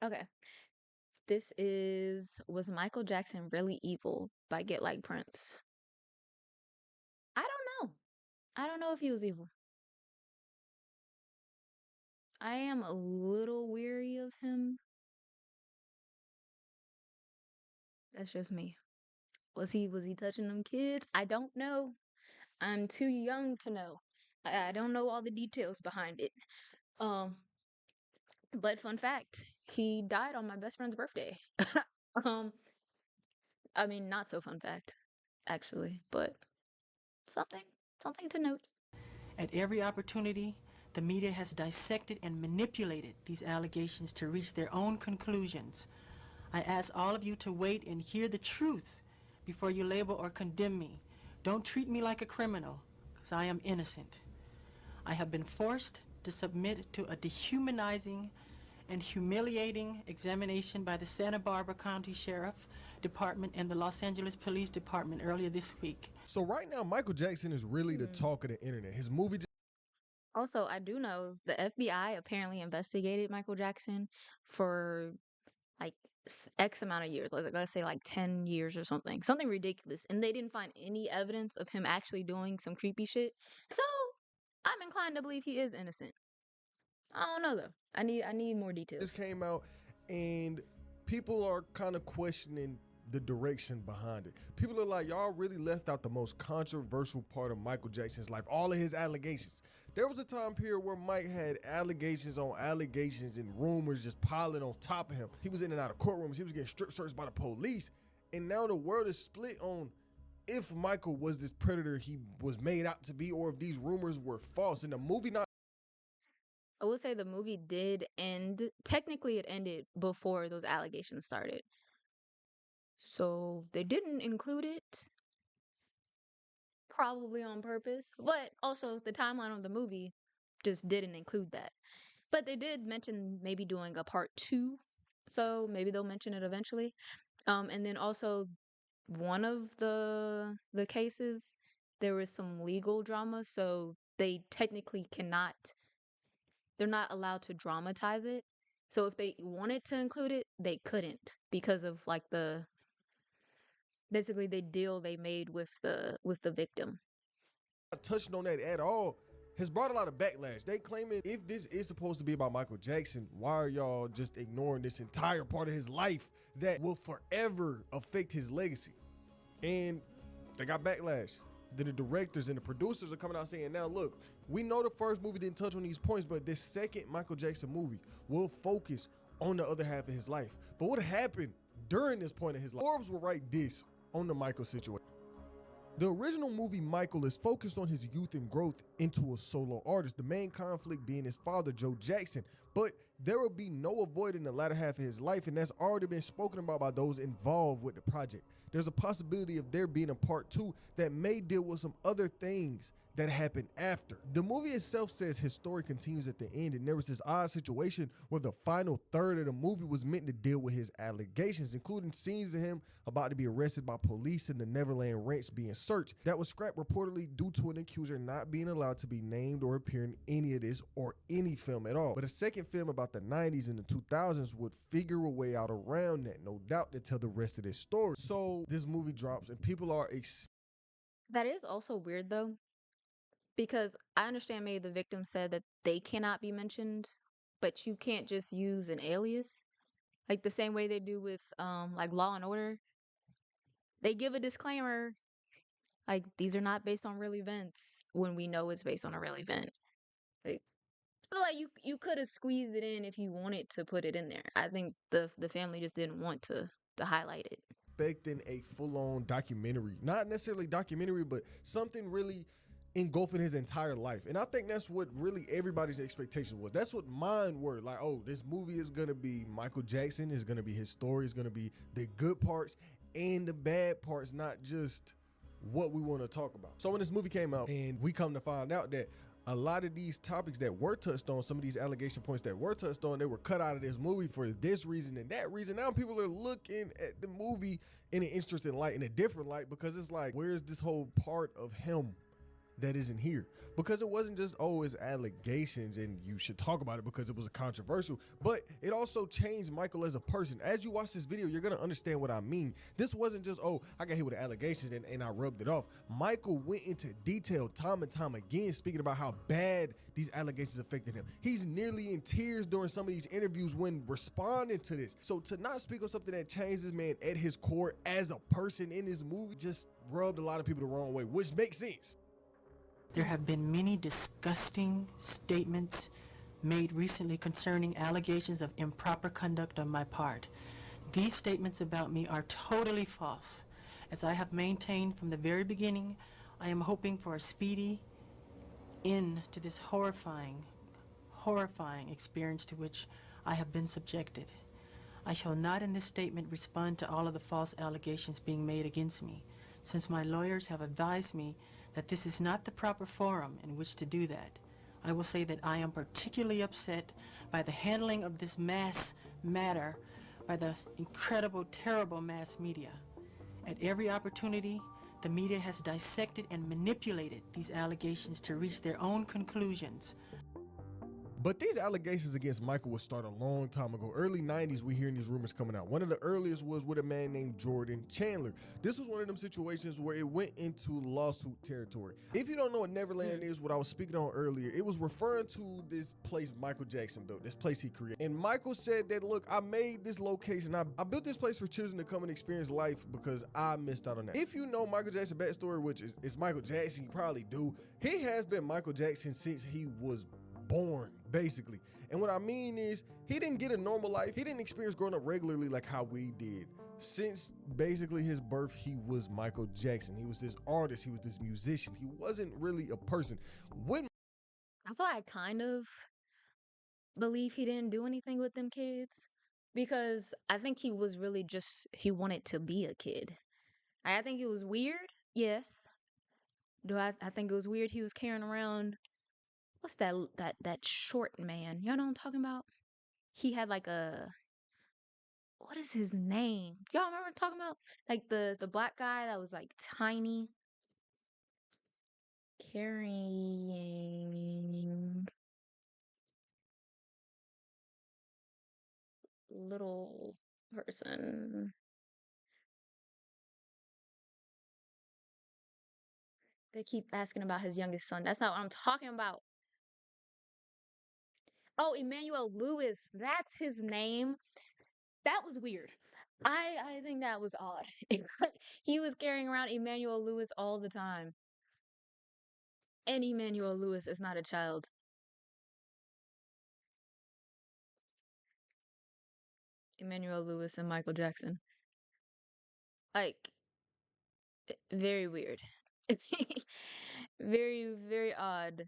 Okay. This is Was Michael Jackson Really Evil by Get Like Prince. I don't know. I don't know if he was evil. I am a little weary of him. That's just me. Was he touching them kids? I don't know. I'm too young to know. I don't know all the details behind it. Um, but fun fact, he died on my best friend's birthday. um, I mean, not so fun fact, actually, but something, something to note. At every opportunity, the media has dissected and manipulated these allegations to reach their own conclusions. I ask all of you to wait and hear the truth before you label or condemn me. Don't treat me like a criminal, because I am innocent. I have been forced to submit to a dehumanizing and humiliating examination by the Santa Barbara County Sheriff Department and the Los Angeles Police Department earlier this week. So right now, Michael Jackson is really the Hmm. talk of the internet. His movie Also, I do know the FBI apparently investigated Michael Jackson for like X amount of years, like let's say like 10 years or something ridiculous, and they didn't find any evidence of him actually doing some creepy shit. So I'm inclined to believe he is innocent. I don't know though. I need more just details. came out, and people are kind of questioning the direction behind it. People are like, y'all really left out the most controversial part of Michael Jackson's life, all of his allegations. There was a time period where Mike had allegations on allegations and rumors just piling on top of him. He was in and out of courtrooms. He was getting strip searched by the police. And now the world is split on if Michael was this predator he was made out to be, or if these rumors were false. In the movie, not I will say the movie did end. Technically, it ended before those allegations started. So they didn't include it, probably on purpose. But also, the timeline of the movie just didn't include that. But they did mention maybe doing a part two. So maybe they'll mention it eventually. And then also one of the cases, there was some legal drama, so they technically cannot, they're not allowed to dramatize it. So if they wanted to include it, they couldn't because of like the basically the deal they made with the victim. touching on that at all, has brought a lot of backlash. They claiming if this is supposed to be about Michael Jackson, why are y'all just ignoring this entire part of his life that will forever affect his legacy? And they got backlash. Then the directors and the producers are coming out saying, now look, we know the first movie didn't touch on these points, but this second Michael Jackson movie will focus on the other half of his life. But what happened during this point of his life? Forbes will write this on the Michael situation. The original movie Michael is focused on his youth and growth into a solo artist, the main conflict being his father, Joe Jackson. But there will be no avoiding the latter half of his life, and that's already been spoken about by those involved with the project. There's a possibility of there being a part two that may deal with some other things that happened after. The movie itself says his story continues at the end, and there was this odd situation where the final third of the movie was meant to deal with his allegations, including scenes of him about to be arrested by police and the Neverland Ranch being searched. That was scrapped reportedly due to an accuser not being allowed to be named or appear in any of this or any film at all. But a second film about the 90s and the 2000s would figure a way out around that, no doubt, to tell the rest of this story. So this movie drops, and people are That is also weird though, because I understand maybe the victim said that they cannot be mentioned, but you can't just use an alias. Like the same way they do with like Law and Order. They give a disclaimer like these are not based on real events when we know it's based on a real event. Like I feel like you could have squeezed it in if you wanted to put it in there. I think the family just didn't want to highlight it. expecting a full-on documentary, not necessarily documentary, but something really engulfing his entire life. And I think that's what really everybody's expectation was. That's what mine were. Like, oh, this movie is gonna be Michael Jackson, is gonna be his story, is gonna be the good parts and the bad parts, not just what we want to talk about. So when this movie came out, and we come to find out that a lot of these topics that were touched on, some of these allegation points that were touched on, they were cut out of this movie for this reason and that reason. Now people are looking at the movie in an interesting light, in a different light, because it's like, where's this whole part of him that isn't here, because it wasn't just, oh, it's allegations and you should talk about it because it was a controversial, but it also changed Michael as a person. As you watch this video, you're gonna understand what I mean. This wasn't just, oh, I got hit with the allegations and I rubbed it off. Michael went into detail time and time again, speaking about how bad these allegations affected him. He's nearly in tears during some of these interviews when responding to this. So to not speak on something that changed this man at his core as a person in this movie just rubbed a lot of people the wrong way, which makes sense. There have been many disgusting statements made recently concerning allegations of improper conduct on my part. These statements about me are totally false. As I have maintained from the very beginning, I am hoping for a speedy end to this horrifying experience to which I have been subjected. I shall not in this statement respond to all of the false allegations being made against me, since my lawyers have advised me that this is not the proper forum in which to do that. I will say that I am particularly upset by the handling of this mass matter by the incredible, terrible mass media. At every opportunity, the media has dissected and manipulated these allegations to reach their own conclusions. But these allegations against Michael would start a long time ago. Early 90s, we hearing these rumors coming out. One of the earliest was with a man named Jordan Chandler. This was one of them situations where it went into lawsuit territory. If you don't know what Neverland is, what I was speaking on earlier, it was referring to this place Michael Jackson built, this place he created. And Michael said that, look, I made this location. I built this place for children to come and experience life because I missed out on that. If you know Michael Jackson's backstory, which is Michael Jackson, you probably do. He has been Michael Jackson since he was born, basically. And what I mean is, he didn't get a normal life. He didn't experience growing up regularly like how we did. Since basically his birth, he was Michael Jackson. He was this artist. He was this musician. He wasn't really a person. That's why I kind of believe he didn't do anything with them kids, because I think he was really just, he wanted to be a kid. I think it was weird. Yes. I think it was weird he was carrying around, what's that short man? Y'all know what I'm talking about? He had like a, what is his name? Y'all remember what I'm talking about? Like the black guy that was like tiny, carrying little person. They keep asking about his youngest son. That's not what I'm talking about. Oh, Emmanuel Lewis. That's his name. That was weird. I think that was odd. He was carrying around Emmanuel Lewis all the time. And Emmanuel Lewis is not a child. Emmanuel Lewis and Michael Jackson. Like, very weird. Very, very odd.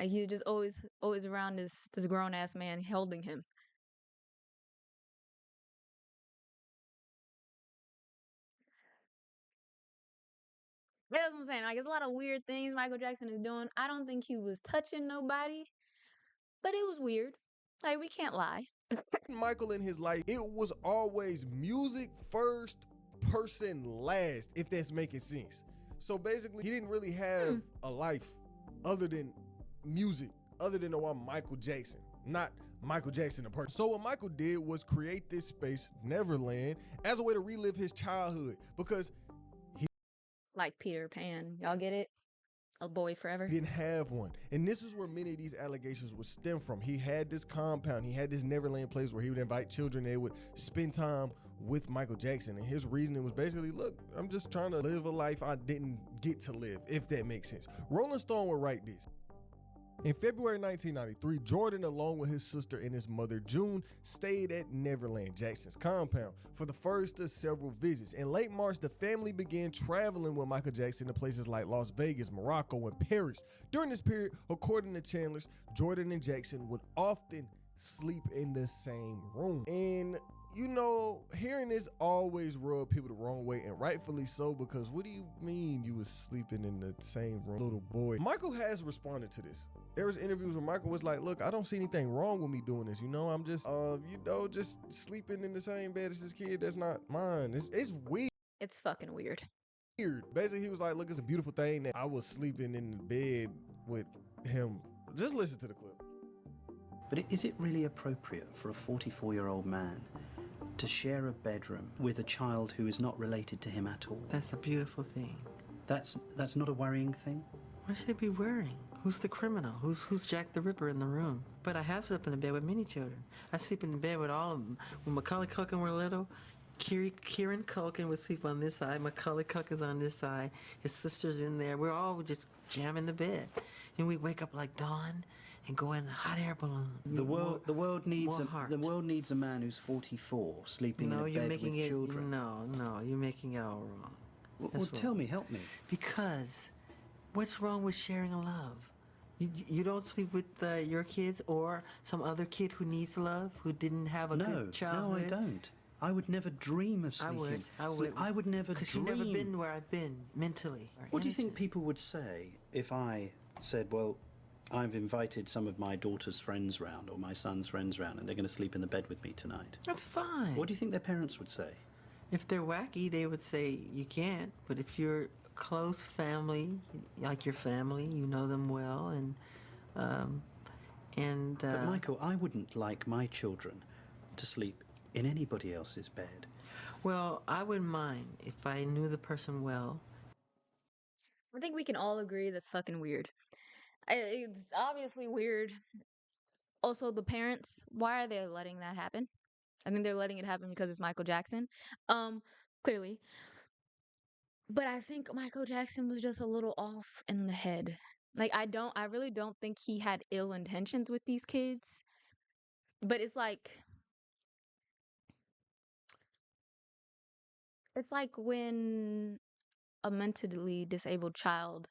Like, he was just always around this grown ass man holding him. That's what I'm saying. Like, it's a lot of weird things Michael Jackson is doing. I don't think he was touching nobody, but it was weird. Like, we can't lie. Michael in his life, it was always music first, person last, if that's making sense. So basically, he didn't really have a life other than music, other than the one Michael Jackson, not Michael Jackson the person. So what Michael did was create this space, Neverland, as a way to relive his childhood, because Like Peter Pan. Y'all get it? A boy forever. didn't have one. And this is where many of these allegations would stem from. He had this compound, he had this Neverland place where he would invite children, they would spend time with Michael Jackson. And his reasoning was basically, look, I'm just trying to live a life I didn't get to live, if that makes sense. Rolling Stone would write this. In February 1993, Jordan, along with his sister and his mother, June, stayed at Neverland, Jackson's compound, for the first of several visits. In late March, the family began traveling with Michael Jackson to places like Las Vegas, Morocco, and Paris. During this period, according to Chandler's, Jordan and Jackson would often sleep in the same room. And you know, hearing this always rubbed people the wrong way, and rightfully so, because what do you mean you was sleeping in the same room, little boy? Michael has responded to this. There was interviews where Michael was like, look, I don't see anything wrong with me doing this. You know, I'm just, just sleeping in the same bed as this kid that's not mine. It's weird. It's fucking weird. weird. Basically, he was like, look, it's a beautiful thing that I was sleeping in the bed with him. Just listen to the clip. But is it really appropriate for a 44-year-old man to share a bedroom with a child who is not related to him at all? That's a beautiful thing. That's not a worrying thing? Why should it be worrying? Who's the criminal? Who's Jack the Ripper in the room? But I have slept in the bed with many children. I sleep in the bed with all of them. When Macaulay Culkin were little, Kieran Culkin would sleep on this side. Macaulay Culkin's on this side. His sister's in there. We're all just jamming the bed. And we wake up like dawn and go in the hot air balloon. The world needs a man who's 44 sleeping in a bed with children. No, you're making it all wrong. Well, tell me, help me. Because what's wrong with sharing a love? You don't sleep with your kids or some other kid who needs love, who didn't have a good childhood? No, I don't. I would never dream of sleeping. I would. I would never dream. Because you've never been where I've been mentally. What do you think people would say if I said, well, I've invited some of my daughter's friends round or my son's friends round and they're going to sleep in the bed with me tonight? That's fine. What do you think their parents would say? If they're wacky, they would say you can't. But if you're close family, like your family, you know them well, But Michael, I wouldn't like my children to sleep in anybody else's bed. Well, I wouldn't mind if I knew the person well. I think we can all agree that's fucking weird. It's obviously weird. Also, the parents, why are they letting that happen? I think they're letting it happen because it's Michael Jackson. Clearly. But I think Michael Jackson was just a little off in the head. Like, I really don't think he had ill intentions with these kids. But it's like when a mentally disabled child.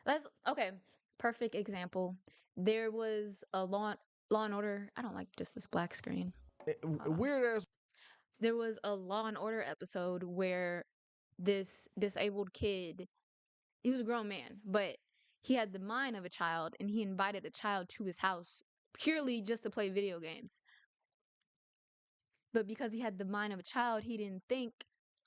That's okay. Perfect example. There was a Law and Order. I don't like just this black screen. Weird ass. There was a Law and Order episode where this disabled kid, he was a grown man, but he had the mind of a child, and he invited a child to his house purely just to play video games. But because he had the mind of a child, he didn't think,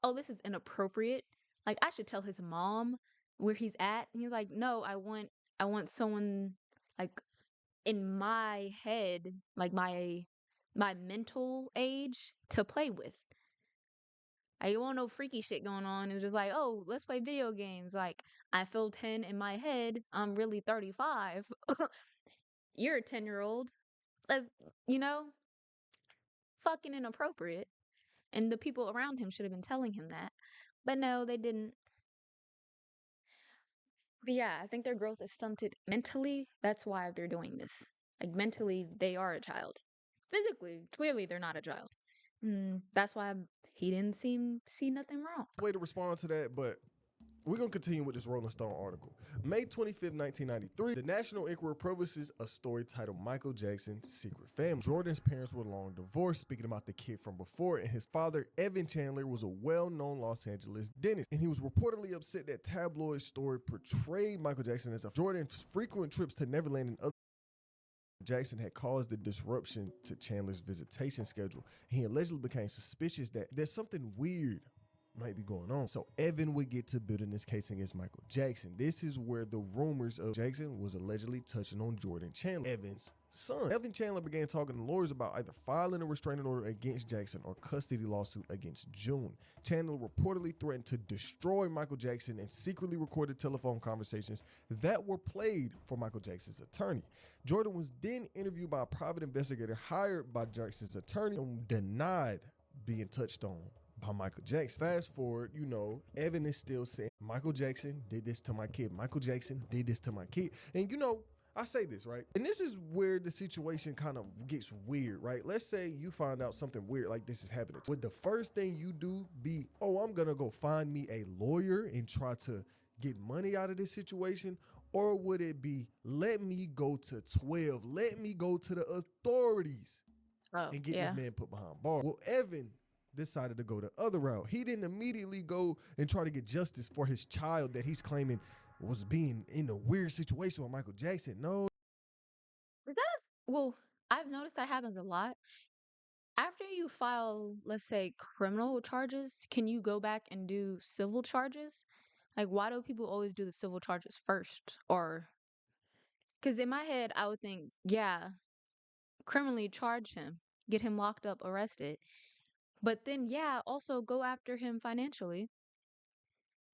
oh, this is inappropriate. Like, I should tell his mom where he's at. And he's like, no, I want someone like in my head, like my mental age to play with. I don't want no freaky shit going on. It was just like, oh, let's play video games. Like, I feel 10 in my head. I'm really 35. You're a 10-year-old. Let's, fucking inappropriate. And the people around him should have been telling him that. But no, they didn't. But yeah, I think their growth is stunted mentally. That's why they're doing this. Like, mentally, they are a child. Physically, clearly, they're not a child. That's why he didn't see nothing wrong. Way to respond to that, but we're going to continue with this Rolling Stone article. May 25th, 1993, the National Enquirer publishes a story titled Michael Jackson's Secret Family. Jordan's parents were long divorced, speaking about the kid from before, and his father, Evan Chandler, was a well-known Los Angeles dentist, and he was reportedly upset that tabloid story portrayed Michael Jackson as a Jordan's frequent trips to Neverland and other Jackson had caused the disruption to Chandler's visitation schedule. He allegedly became suspicious that there's something weird might be going on. So Evan would get to building this case against Michael Jackson. This is where the rumors of Jackson was allegedly touching on Jordan Chandler, Evan's son. Evan Chandler began talking to lawyers about either filing a restraining order against Jackson or custody lawsuit against June. Chandler reportedly threatened to destroy Michael Jackson and secretly recorded telephone conversations that were played for Michael Jackson's attorney. Jordan was then interviewed by a private investigator hired by Jackson's attorney and denied being touched on by Michael Jackson. Fast forward, Evan is still saying, Michael Jackson did this to my kid. Michael Jackson did this to my kid. And I say this, right? And this is where the situation kind of gets weird, right? Let's say you find out something weird like this is happening. Would the first thing you do be, oh, I'm going to go find me a lawyer and try to get money out of this situation? Or would it be, let me go to 12, let me go to the authorities and get this man put behind bars? Well, Evan decided to go the other route. He didn't immediately go and try to get justice for his child that he's claiming was being in a weird situation with Michael Jackson. No. Well, I've noticed that happens a lot. after you file, let's say, criminal charges, can you go back and do civil charges? Like, why do people always do the civil charges first? Or, because in my head, I would think, yeah, criminally charge him, get him locked up, arrested. But then, yeah, also go after him financially.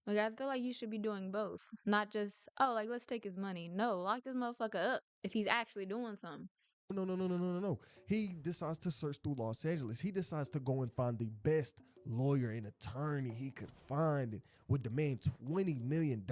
Like, I feel like you should be doing both, not just, oh, like, let's take his money. No, lock this motherfucker up if he's actually doing something. No. He decides to search through Los Angeles. He decides to go and find the best lawyer and attorney he could find and would demand $20 million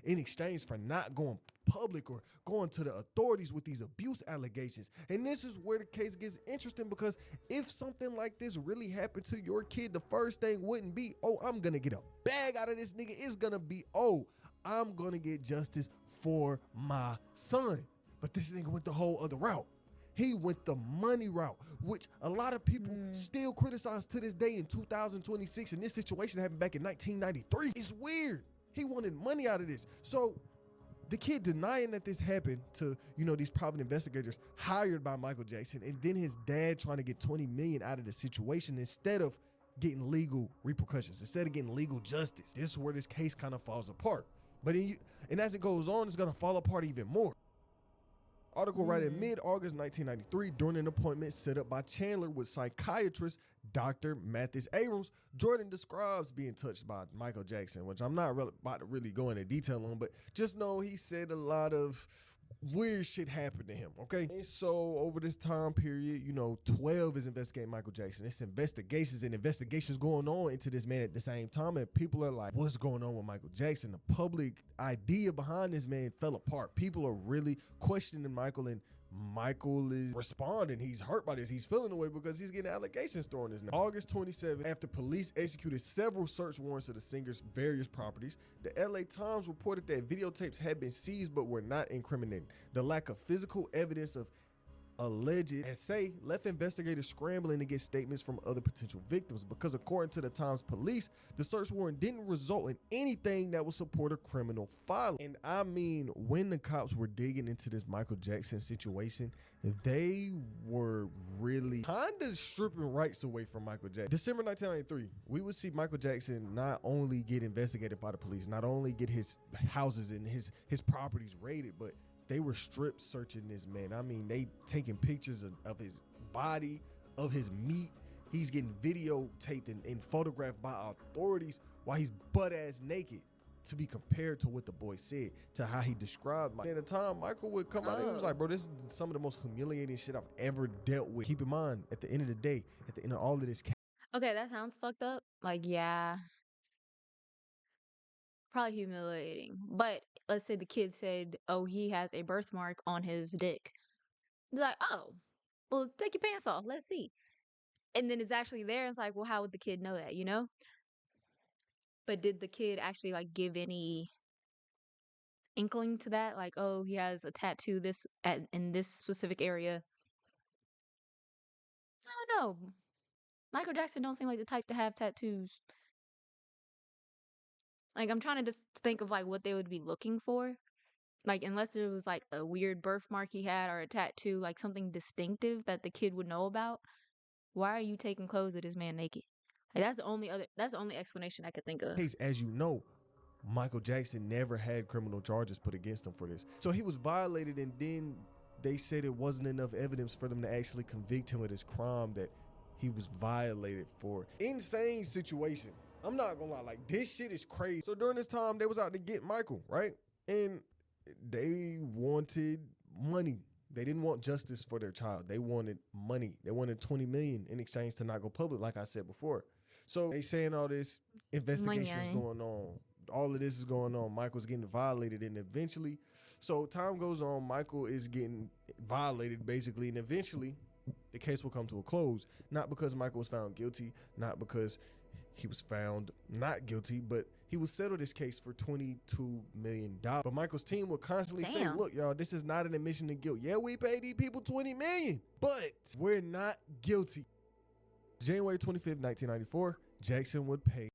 in exchange for not going public or going to the authorities with these abuse allegations. And this is where the case gets interesting, because if something like this really happened to your kid, the first thing wouldn't be, oh, I'm going to get a bag out of this nigga. It's going to be, oh, I'm going to get justice for my son. But this nigga went the whole other route. He went the money route, which a lot of people still criticize to this day in 2026. And this situation happened back in 1993. It's weird. He wanted money out of this. So the kid denying that this happened to, these private investigators hired by Michael Jackson, and then his dad trying to get 20 million out of the situation instead of getting legal repercussions, instead of getting legal justice. This is where this case kind of falls apart. And as it goes on, it's going to fall apart even more. Article right in mid-August 1993, during an appointment set up by Chandler with psychiatrist Dr. Mathis Abrams, Jordan describes being touched by Michael Jackson, which I'm not about to really go into detail on, but just know he said a lot of weird shit happened to him, okay? And so over this time period, 12 is investigating Michael Jackson. It's investigations going on into this man at the same time, and people are like, what's going on with Michael Jackson? The public idea behind this man fell apart. People are really questioning Michael, and Michael is responding. He's hurt by this. He's feeling away because he's getting allegations thrown his name. August 27th, after police executed several search warrants of the singer's various properties, the LA Times reported that videotapes had been seized but were not incriminating. The lack of physical evidence of alleged essay left investigators scrambling to get statements from other potential victims, because according to the Times police, the search warrant didn't result in anything that would support a criminal filing. And I mean, when the cops were digging into this Michael Jackson situation, they were really kind of stripping rights away from Michael Jackson. December 1993, we would see Michael Jackson not only get investigated by the police, not only get his houses and his properties raided, but they were strip searching this man. I mean, they taking pictures of his body, of his meat. He's getting videotaped and photographed by authorities while he's butt-ass naked, to be compared to what the boy said, to how he described Michael. At the time, Michael would come out and he was like, bro, this is some of the most humiliating shit I've ever dealt with. Keep in mind, at the end of the day, at the end of all of this. Okay, that sounds fucked up. Like, yeah, probably humiliating. But let's say the kid said, oh, he has a birthmark on his dick. They're like, oh, well, take your pants off. Let's see. And then it's actually there. It's like, well, how would the kid know that? But did the kid actually like give any inkling to that? Like, oh, he has a tattoo in this specific area. I don't know. Michael Jackson don't seem like the type to have tattoos. Like, I'm trying to just think of like what they would be looking for. Like, unless there was like a weird birthmark he had or a tattoo, like something distinctive that the kid would know about. Why are you taking clothes of this man naked? Like, that's the only explanation I could think of. Case, as you know, Michael Jackson never had criminal charges put against him for this. So he was violated, and then they said it wasn't enough evidence for them to actually convict him of this crime that he was violated for. Insane situation. I'm not gonna lie, like, this shit is crazy. So during this time, they was out to get Michael, right? And they wanted money. They didn't want justice for their child. They wanted money. They wanted 20 million in exchange to not go public, like I said before. So they saying all this investigations going on. All of this is going on. Michael's getting violated, and eventually, so time goes on, Michael is getting violated basically, and eventually the case will come to a close. Not because Michael was found guilty, not because he was found not guilty, but he was settled this case for $22 million. But Michael's team would constantly say, look, y'all, this is not an admission to guilt. Yeah, we paid these people $20 million, but we're not guilty. January 25th, 1994, Jackson would pay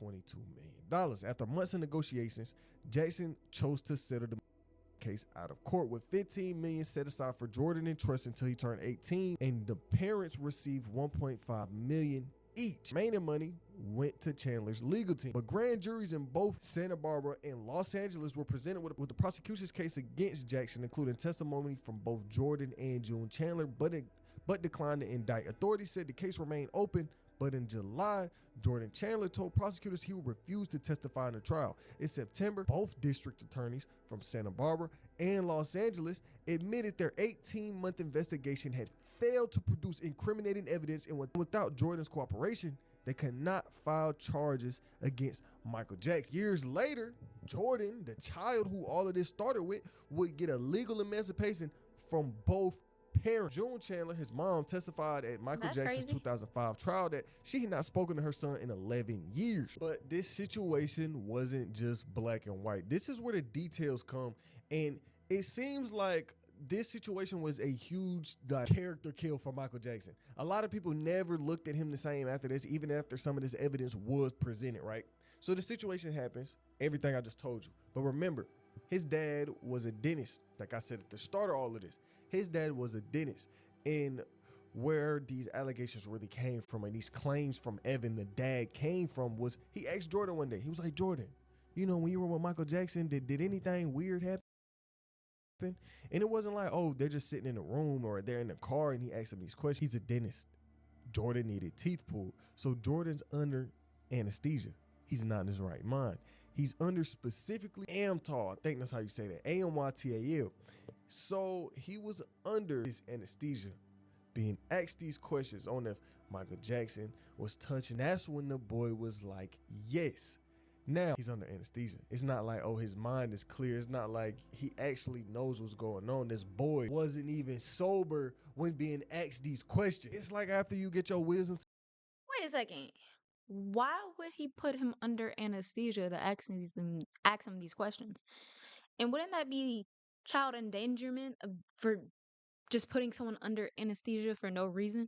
$22 million. After months of negotiations, Jackson chose to settle the case out of court, with $15 million set aside for Jordan in trust until he turned 18, and the parents received $1.5 million each. Remaining money went to Chandler's legal team. But grand juries in both Santa Barbara and Los Angeles were presented with the prosecution's case against Jackson, including testimony from both Jordan and June Chandler, but declined to indict. Authorities said the case remained open, but in July, Jordan Chandler told prosecutors he would refuse to testify in the trial. In September, both district attorneys from Santa Barbara and Los Angeles admitted their 18-month investigation had failed to produce incriminating evidence, and without Jordan's cooperation, they could not file charges against Michael Jackson. Years later, Jordan, the child who all of this started with, would get a legal emancipation from both parents. June Chandler, his mom, testified at Michael Jackson's 2005 trial that she had not spoken to her son in 11 years. But this situation wasn't just black and white. This is where the details come, and it seems like this situation was a huge character kill for Michael Jackson. A lot of people never looked at him the same after this, even after some of this evidence was presented, right? So the situation happens, everything I just told you. But remember, his dad was a dentist. Like I said at the start of all of this, his dad was a dentist. And where these allegations really came from and these claims from Evan, the dad, came from was he asked Jordan one day, he was like, Jordan, you know, when you were with Michael Jackson, did anything weird happen? And it wasn't like, oh, they're just sitting in a room or they're in the car and he asked him these questions. He's a dentist. Jordan needed teeth pulled. So Jordan's under anesthesia. He's not in his right mind. He's under specifically Amytal. I think that's how you say that. Amytal. So he was under his anesthesia, being asked these questions on if Michael Jackson was touching. That's when the boy was like, yes. Now he's under anesthesia. It's not like, oh, his mind is clear. It's not like he actually knows what's going on. This boy wasn't even sober when being asked these questions. It's like after you get your wisdom. Wait a second. Why would he put him under anesthesia to ask him these questions? And wouldn't that be child endangerment for just putting someone under anesthesia for no reason?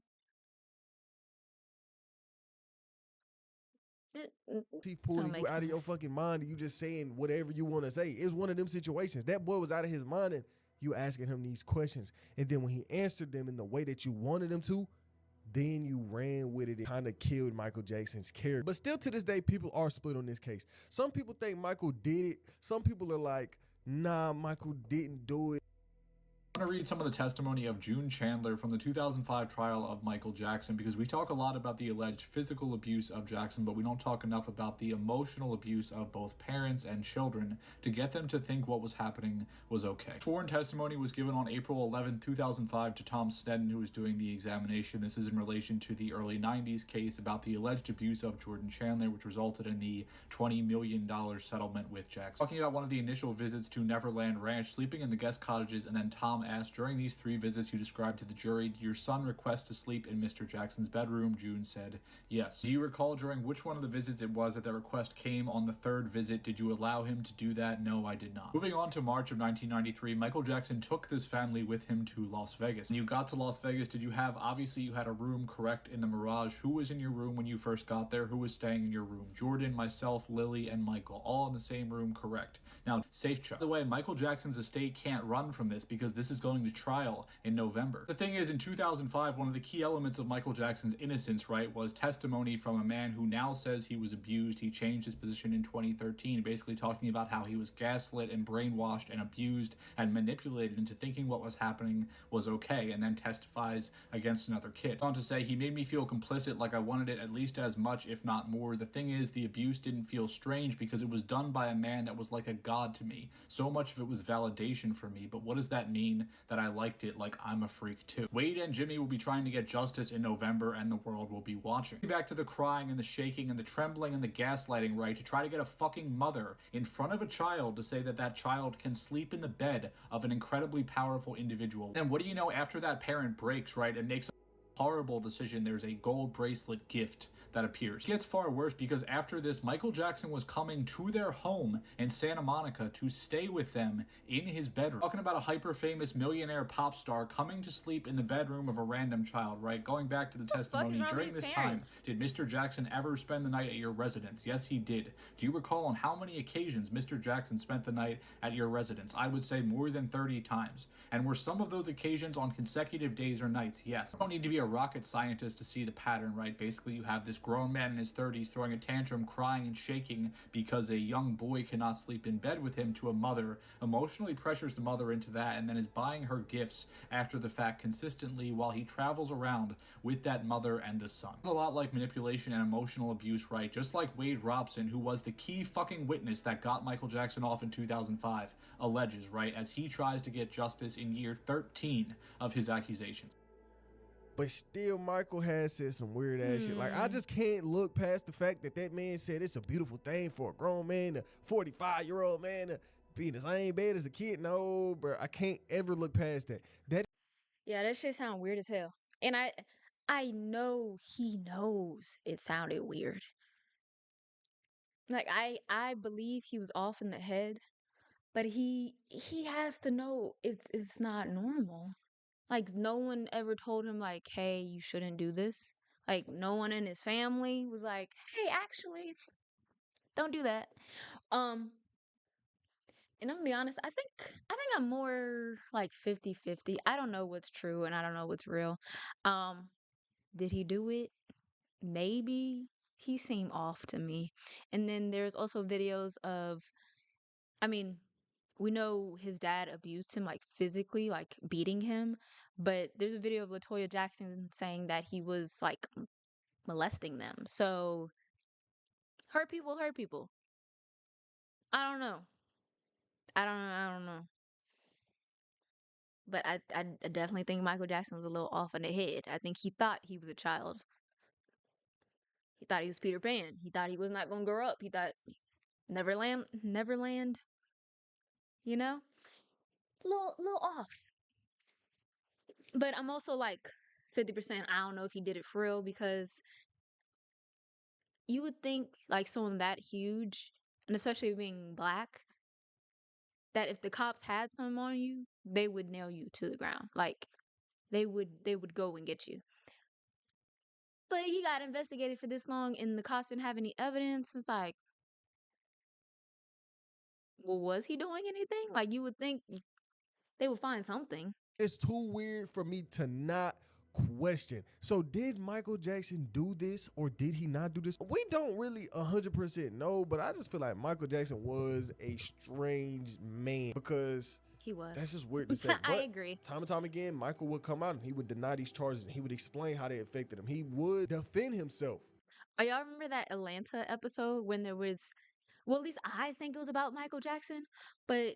Teeth pulled and you out of your fucking mind and you just saying whatever you want to say. It's one of them situations. That boy was out of his mind and you asking him these questions. And then when he answered them in the way that you wanted him to, then you ran with it. It kind of killed Michael Jackson's character. But still to this day, people are split on this case. Some people think Michael did it. Some people are like, nah, Michael didn't do it. I'm going to read some of the testimony of June Chandler from the 2005 trial of Michael Jackson, because we talk a lot about the alleged physical abuse of Jackson, but we don't talk enough about the emotional abuse of both parents and children to get them to think what was happening was okay. Sworn testimony was given on April 11, 2005 to Tom Sneddon, who was doing the examination. This is in relation to the early 90s case about the alleged abuse of Jordan Chandler, which resulted in the $20 million settlement with Jackson. Talking about one of the initial visits to Neverland Ranch, sleeping in the guest cottages, and then Tom asked, during these 3 visits you described to the jury, did your son request to sleep in Mr. Jackson's bedroom? June said yes. Do you recall during which one of the visits it was that the request came on the 3rd visit? Did you allow him to do that? No, I did not. Moving on to March of 1993, Michael Jackson took this family with him to Las Vegas. When you got to Las Vegas, did you have, obviously you had a room, correct, in the Mirage. Who was in your room when you first got there? Who was staying in your room? Jordan, myself, Lily, and Michael, all in the same room, correct. Now, safe check. By the way, Michael Jackson's estate can't run from this because this is going to trial in November. The thing is, in 2005, one of the key elements of Michael Jackson's innocence, right, was testimony from a man who now says he was abused. He changed his position in 2013, basically talking about how he was gaslit and brainwashed and abused and manipulated into thinking what was happening was okay, and then testifies against another kid. On to say, he made me feel complicit, like I wanted it at least as much, if not more. The thing is, the abuse didn't feel strange because it was done by a man that was like a god to me. So much of it was validation for me, but what does that mean that I liked it like I'm a freak too? Wade and Jimmy will be trying to get justice in November and the world will be watching. Back to the crying and the shaking and the trembling and the gaslighting, right, to try to get a fucking mother in front of a child to say that that child can sleep in the bed of an incredibly powerful individual. And what do you know, after that parent breaks, right, and makes horrible decision, there's a gold bracelet gift that appears. It gets far worse because after this, Michael Jackson was coming to their home in Santa Monica to stay with them in his bedroom. Talking about a hyper-famous millionaire pop star coming to sleep in the bedroom of a random child, right? Going back to the testimony, during this time, did Mr. Jackson ever spend the night at your residence? Yes, he did. Do you recall on how many occasions Mr. Jackson spent the night at your residence? I would say more than 30 times. And were some of those occasions on consecutive days or nights? Yes. You don't need to be a rocket scientist to see the pattern, right? Basically, you have this grown man in his 30s throwing a tantrum, crying and shaking because a young boy cannot sleep in bed with him, to a mother, emotionally pressures the mother into that, and then is buying her gifts after the fact consistently while he travels around with that mother and the son. It's a lot like manipulation and emotional abuse, right? Just like Wade Robson, who was the key fucking witness that got Michael Jackson off in 2005, alleges, right, as he tries to get justice in year 13 of his accusations. But still, Michael has said some weird ass shit. Like, I just can't look past the fact that that man said it's a beautiful thing for a grown man, a 45-year-old man, to be in the same bed as a kid. No, bro, I can't ever look past that. Yeah, that shit sound weird as hell. And I know he knows it sounded weird. Like I believe he was off in the head, but he has to know it's not normal. Like, no one ever told him, like, hey, you shouldn't do this. Like, no one in his family was like, hey, actually, don't do that. And I'm gonna be honest, I think I'm more like 50-50. I don't know what's true and I don't know what's real. Um, did he do it? Maybe. He seemed off to me. And then there's also videos of, I mean, we know his dad abused him, like, physically, like beating him, but there's a video of LaToya Jackson saying that he was like molesting them. So hurt people hurt people. I don't know. I don't know. But I definitely think Michael Jackson was a little off in the head. I think he thought he was a child. He thought he was Peter Pan. He thought he was not gonna grow up. He thought Neverland, you know? Little off. But I'm also like 50%, I don't know if he did it for real, because you would think, like, someone that huge, and especially being black, that if the cops had some on you, they would nail you to the ground. Like, they would go and get you. But he got investigated for this long and the cops didn't have any evidence. It's like, well, was he doing anything? Like, you would think they would find something. It's too weird for me to not question. So did Michael Jackson do this or did he not do this? We don't really 100% know, but I just feel like Michael Jackson was a strange man, because He was. that's just weird to say. I But agree. time and time again, Michael would come out and he would deny these charges and he would explain how they affected him. He would defend himself. Oh, y'all remember that Atlanta episode when there was, well, at least I think it was about Michael Jackson, but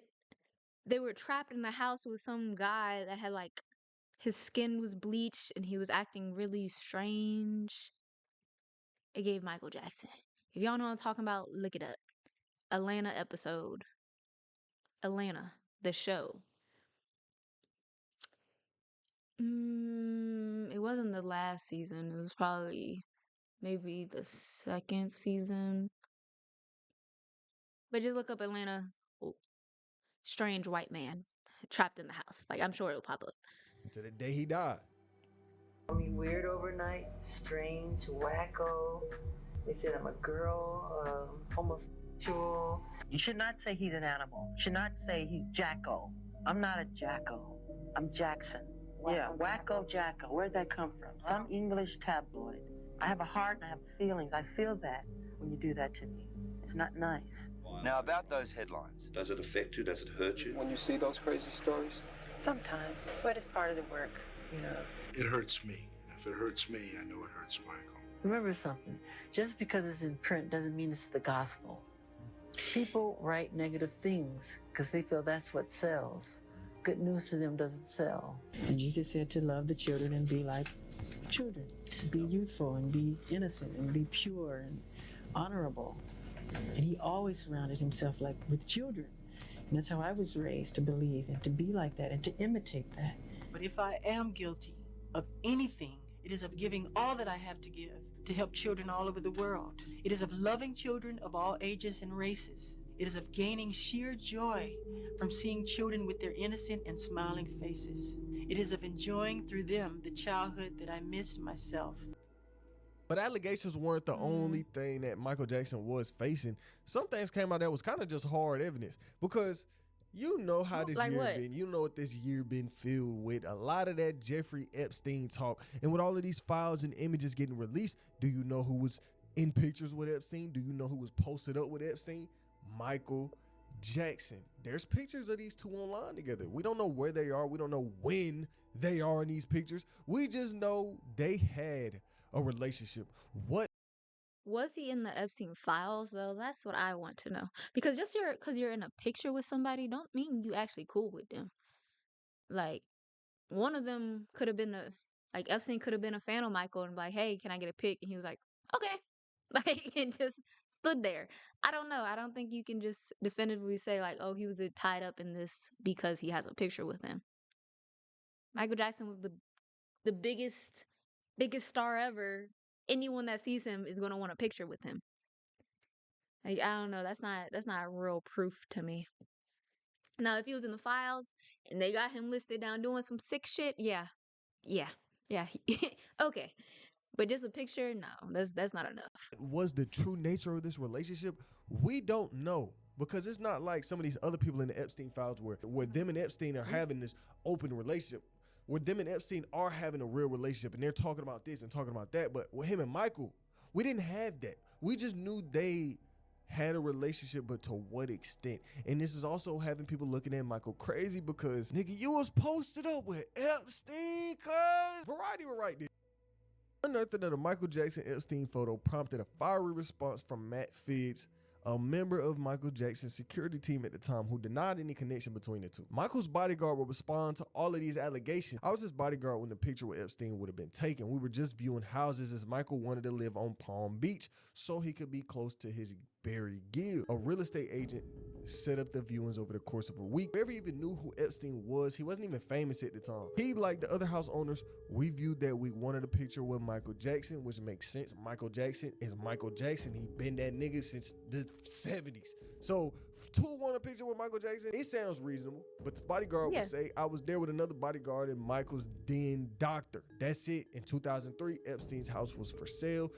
they were trapped in a house with some guy that had, like, his skin was bleached and he was acting really strange. It gave Michael Jackson. If y'all know what I'm talking about, look it up. Atlanta episode. Atlanta, the show. It wasn't the last season. It was probably maybe the second season. But just look up Atlanta, strange white man trapped in the house. Like, I'm sure it'll pop up. To the day he died. Weird overnight, strange, wacko. They said I'm a girl, homosexual. You should not say he's an animal. You should not say he's Jacko. I'm not a Jacko. I'm Jackson. Yeah, wacko Jacko. Where'd that come from? Some English tabloid. I have a heart and I have feelings. I feel that when you do that to me. It's not nice. Now, about those headlines, does it affect you? Does it hurt you? When you see those crazy stories? Sometimes, but it's part of the work, you know. It hurts me. If it hurts me, I know it hurts Michael. Remember something, just because it's in print doesn't mean it's the gospel. People write negative things because they feel that's what sells. Good news to them doesn't sell. And Jesus said to love the children and be like children. Be youthful and be innocent and be pure and honorable. And he always surrounded himself with children. And that's how I was raised, to believe and to be like that and to imitate that. But if I am guilty of anything It is of giving all that I have to give to help children all over the world. It is of loving children of all ages and races. It is of gaining sheer joy from seeing children with their innocent and smiling faces. It is of enjoying through them the childhood that I missed myself. But allegations weren't the only thing that Michael Jackson was facing. Some things came out that was kind of just hard evidence, because you know how this Like year what? been. You know what this year been filled with. A lot of that Jeffrey Epstein talk. And with all of these files and images getting released, do you know who was in pictures with Epstein? Do you know who was posted up with Epstein? Michael Jackson. There's pictures of these two online together. We don't know where they are. We don't know when they are in these pictures. We just know they had a relationship. What Was he in the Epstein files though? That's what I want to know. Because just because you're in a picture with somebody don't mean you actually cool with them. Like one of them could have been like Epstein could have been a fan of Michael and like, hey, can I get a pic? And he was like, okay. Like and just stood there. I don't know. I don't think you can just definitively say like, oh, he was tied up in this because he has a picture with him. Michael Jackson was the biggest star ever. Anyone that sees him is gonna want a picture with him. Like, I don't know. That's not real proof to me. Now, if he was in the files and they got him listed down doing some sick shit, yeah, yeah, yeah. Okay, but just a picture, no, that's not enough. was the true nature of this relationship? We don't know, because it's not like some of these other people in the Epstein files where them and Epstein are having this open relationship, where them and Epstein are having a real relationship and they're talking about this and talking about that. But with him and Michael, we didn't have that. We just knew they had a relationship, but to what extent? And this is also having people looking at Michael crazy, because nigga, you was posted up with Epstein, cuz Variety were right there. Unearthing of the Michael Jackson Epstein photo prompted a fiery response from Matt Figgs, a member of Michael Jackson's security team at the time, who denied any connection between the two. Michael's bodyguard will respond to all of these allegations. I was his bodyguard when the picture with Epstein would have been taken. We were just viewing houses as Michael wanted to live on Palm Beach so he could be close to his Barry Gill. A real estate agent set up the viewings over the course of a week. We never even knew who Epstein was. He wasn't even famous at the time. He, like the other house owners, we viewed that we wanted a picture with Michael Jackson, which makes sense. Michael Jackson is Michael Jackson. He been that nigga since the 70s. So to want a picture with Michael Jackson, it sounds reasonable. But the bodyguard would say, I was there with another bodyguard and Michael's den doctor. That's it. In 2003, Epstein's house was for sale,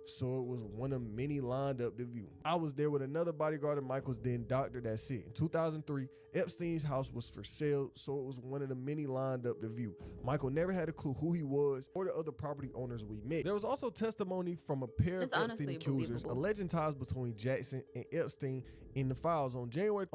so it was one of many lined up to view. I was there with another bodyguard and Michael's then doctor. That's it. In 2003, Epstein's house was for sale, so it was one of the many lined up to view. Michael never had a clue who he was or the other property owners we met. There was also testimony from a pair of Epstein accusers alleging ties between Jackson and Epstein in the files. On January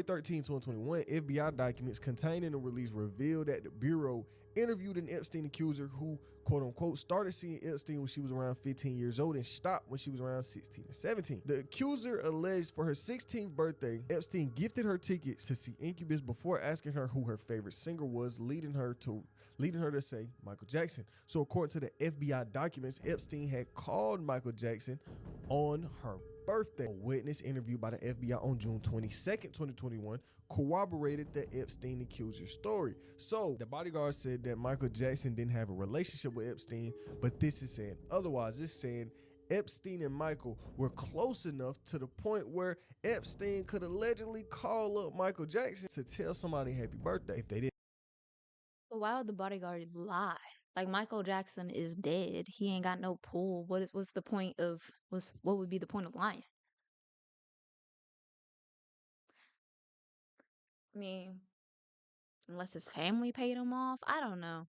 13, 2021, FBI documents contained in the release revealed that the Bureau interviewed an Epstein accuser who, quote unquote, started seeing Epstein when she was around 15 years old and stopped when she was around 16 and 17. The accuser alleged for her 16th birthday, Epstein gifted her tickets to see Incubus before asking her who her favorite singer was, leading her to say Michael Jackson. So according to the FBI documents, Epstein had called Michael Jackson on her birthday. A witness interviewed by the FBI on June 22nd, 2021 corroborated the Epstein accuser's story. So the bodyguard said that Michael Jackson didn't have a relationship with Epstein, but this is saying otherwise. It's saying Epstein and Michael were close enough to the point where Epstein could allegedly call up Michael Jackson to tell somebody happy birthday if they didn't. But why would the bodyguard lie? Like Michael Jackson is dead. He ain't got no pull. What's the point of what would be the point of lying? I mean, unless his family paid him off. I don't know.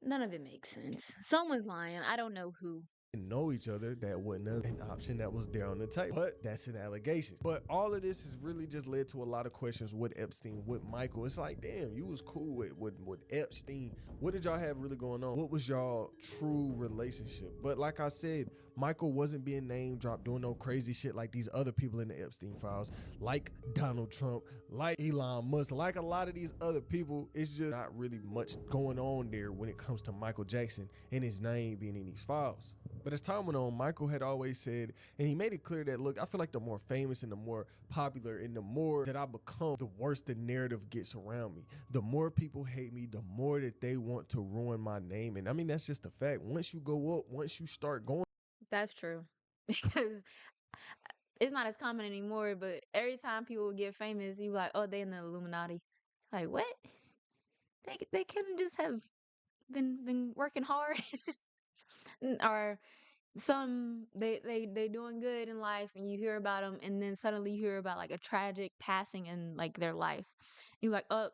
None of it makes sense. Someone's lying. I don't know who. Know each other, that wasn't an option that was there on the table, but that's an allegation. But all of this has really just led to a lot of questions with Epstein, with Michael. It's like, damn, you was cool with Epstein. What did y'all have really going on? What was y'all true relationship? But like I said, Michael wasn't being name dropped, doing no crazy shit like these other people in the Epstein files, like Donald Trump, like Elon Musk, like a lot of these other people. It's just not really much going on there when it comes to Michael Jackson and his name being in these files. But as time went on, Michael had always said, and he made it clear that, look, I feel like the more famous and the more popular and the more that I become, the worse the narrative gets around me. The more people hate me, the more that they want to ruin my name. And I mean, that's just a fact. Once you go up, once you start going, That's true. Because it's not as common anymore, but every time people get famous, you like, oh, they in the Illuminati. Like, what? They couldn't just have been working hard. Or they doing good in life, and you hear about them, and then suddenly you hear about like a tragic passing in like their life. You like, oh,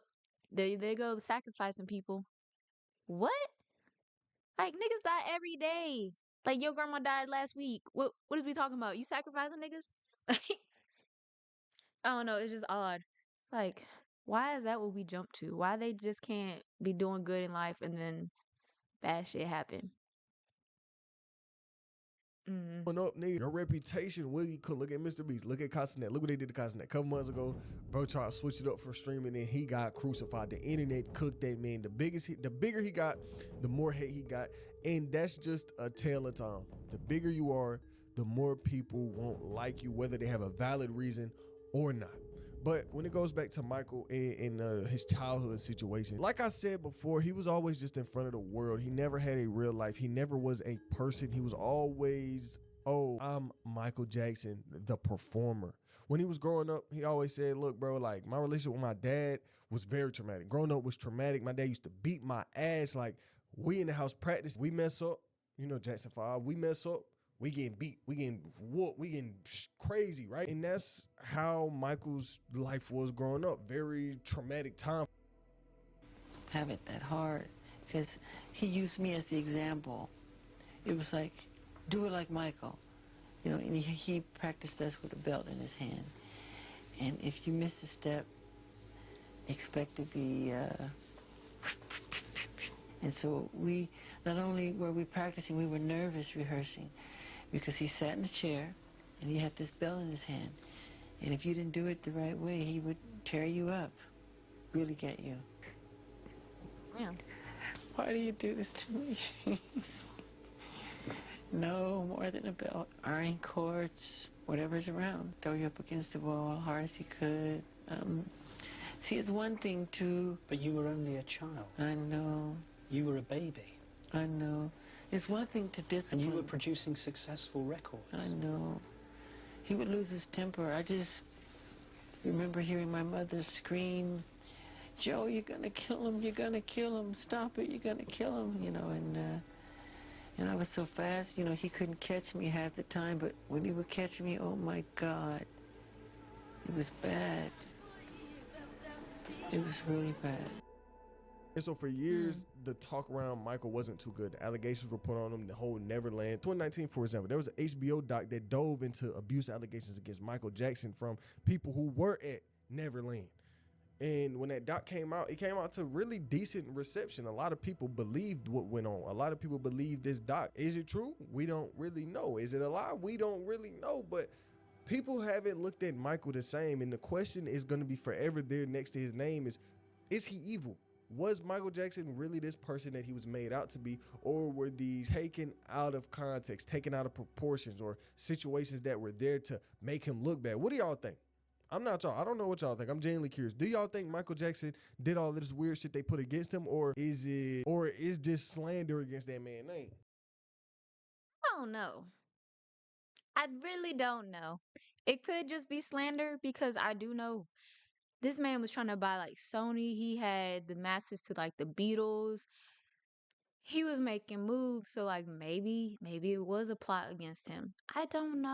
they go sacrificing people. What? Like niggas die every day. Like your grandma died last week. What is we talking about? You sacrificing niggas? Like I don't know. It's just odd. Like why is that what we jump to? Why they just can't be doing good in life and then bad shit happen? Mm. up, nigga. Your reputation will could look at Mr. Beast, look at Castanet, look what they did to Castanet. A couple months ago, bro tried to switch it up for streaming and he got crucified. The internet cooked that man. The bigger he got, the more hate he got. And that's just a tale of time. The bigger you are, the more people won't like you, whether they have a valid reason or not. But when it goes back to Michael in his childhood situation, like I said before, he was always just in front of the world. He never had a real life. He never was a person. He was always, oh, I'm Michael Jackson, the performer. When he was growing up, he always said, look, bro, like my relationship with my dad was very traumatic. Growing up was traumatic. My dad used to beat my ass. Like we in the house practice, we mess up. You know, Jackson 5, we mess up. We getting beat, we getting whooped, we getting crazy, right? And that's how Michael's life was growing up. Very traumatic time. Have it that hard because he used me as the example. It was like, do it like Michael. You know, and he practiced us with a belt in his hand. And if you miss a step, expect to be... And so we, not only were we practicing, we were nervous rehearsing because he sat in the chair and he had this bell in his hand. And if you didn't do it the right way, he would tear you up, really get you. Yeah. Why do you do this to me? No, more than a belt. Iron cords, whatever's around. Throw you up against the wall hard as he could. See, it's one thing to... But you were only a child. I know. You were a baby. I know. It's one thing to discipline. And you were producing successful records. I know. He would lose his temper. I just remember hearing my mother scream, Joe, you're going to kill him. You're going to kill him. Stop it. You're going to kill him. You know, and I was so fast, you know, he couldn't catch me half the time. But when he would catch me, oh, my God, it was bad. It was really bad. And so for years, the talk around Michael wasn't too good. The allegations were put on him, the whole Neverland. 2019, for example, there was an HBO doc that dove into abuse allegations against Michael Jackson from people who were at Neverland. And when that doc came out, it came out to really decent reception. A lot of people believed what went on. A lot of people believe this doc. Is it true? We don't really know. Is it a lie? We don't really know. But people haven't looked at Michael the same. And the question is going to be forever there next to his name is he evil? Was Michael Jackson really this person that he was made out to be, or were these taken out of context, taken out of proportions, or situations that were there to make him look bad? What do y'all think? I'm not y'all. I don't know what y'all think. I'm genuinely curious. Do y'all think Michael Jackson did all this weird shit they put against him, or is this slander against that man's name? I don't know. I really don't know. It could just be slander because I do know this man was trying to buy like Sony. He had the masters to like the Beatles. He was making moves, so like maybe it was a plot against him. I don't know.